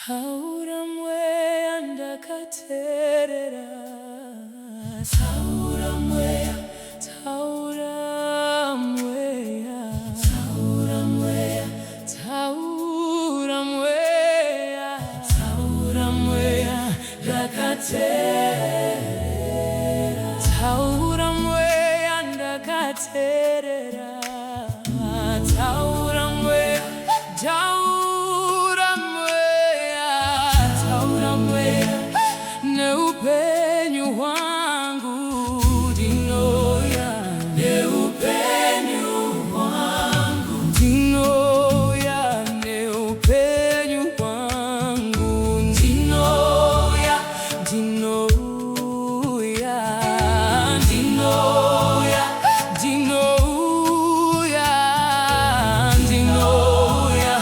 Taura Mweya ndakateerera. Taura Mweya, Taura Mweya, Taura Mweya, Taura Mweya, Taura Mweya ndakateerera. Taura Mweya ndakateerera. Taura Mweya, Taura Mweya, Taura Mweya, Nehupenyu Hwangu, Ndinoya, Nehupenyu Hwangu, Ndinoya, Nehupenyu Hwangu, Ndinoya, Ndinoya, Ndinoya, Ndinoya, Ndinoya,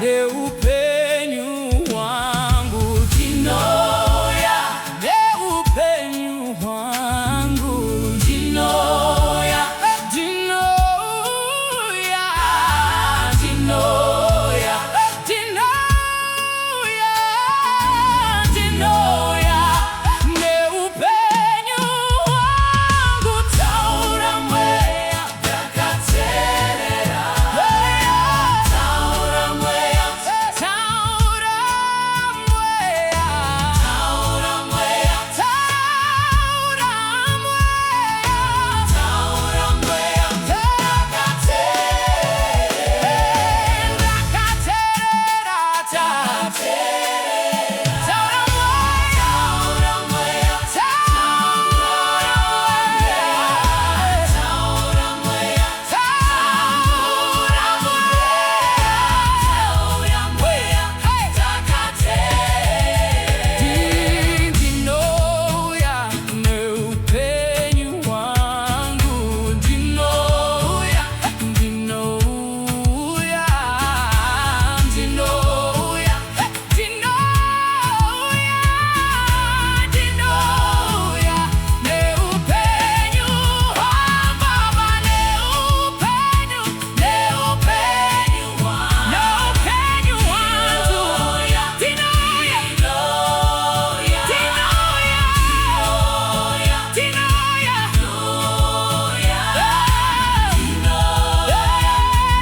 Nehupenyu Hwangu, Ndinoya, Nehupenyu Hwangu, Ndinoya, Ndinoya, Ndinoya, Ndinoya, Ndinoya, Nehupenyu Hwangu. Taura Mweya ndakateerera. Taura Mweya, Taura Mweya, Taura Mweya, Taura Mweya, Taura Mweya ndakateerera. Taura Mweya, Taura Mweya, Taura Mweya, Taura Mweya ndakateerera. Ndinoya, Nehupenyu Hwangu, Ndinoya, Ndinoya, Ndinoya, Ndinoya, Nehupenyu Hwangu, Nehupenyu, Nehupenyu Hwangu, Nehupenyu Hwangu, Ndinoya, Ndinoya, Ndinoya,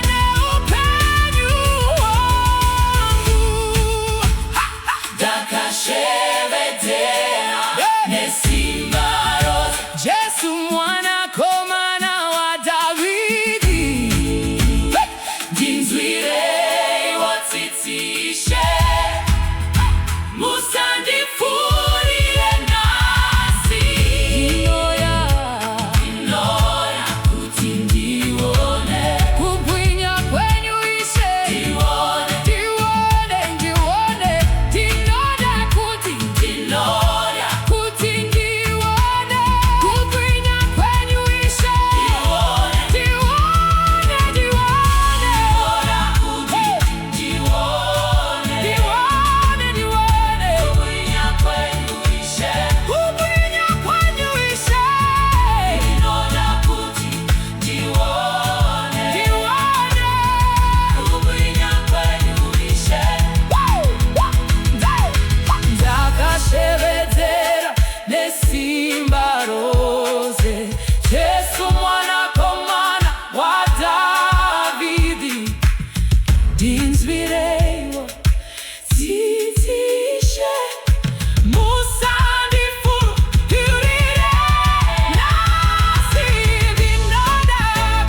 Nehupenyu Hwangu. Ndakashevedera nesimba rose, Jesu mwanakomana wa Davidi. Ndinzwirei wotsitsishe, musandipfurire nhasi. Ndinoya, Ndinoya kuti ndione kubwinya kwenyu Ishe. Ndione, Ndione, Ndione, Ndinoda kuti, Ndinoda kuti ndione kubwinya kwenyu Ishe. Ndione, Ndione, Ndione, Ndinoda kuti ndione, Ndione, Ndione kubwinya kwenyu Ishe. Kubwinya kwenyu Ishe. Ndinoda kuti ndione, Ndione kubwinya kwenyu Ishe. Ndakashevedera nesimba rose, Jesu mwanakomana wa Davidi. Ndinzwireiwo tsitsishe, musandipfurire nhasi. Ndinoda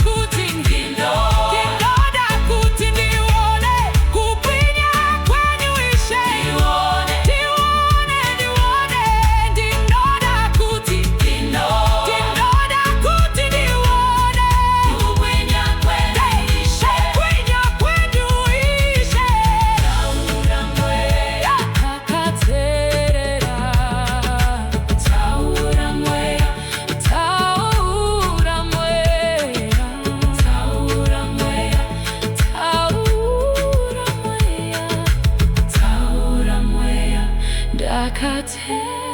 kuti, Ndinoda kuti ndione kubwinya kwenyu Ishe. Ndione, Ndione, Ndione, Ndinoda kuti, Ndinoda kuti ndione kubwinya kwenyu Ishe. Kubwinya kwenyu Ishe. Taura Mweya ndakateerera. Taura Mweya, Taura Mweya, Taura Mweya, Taura Mweya, Taura Mweya ndakateerera.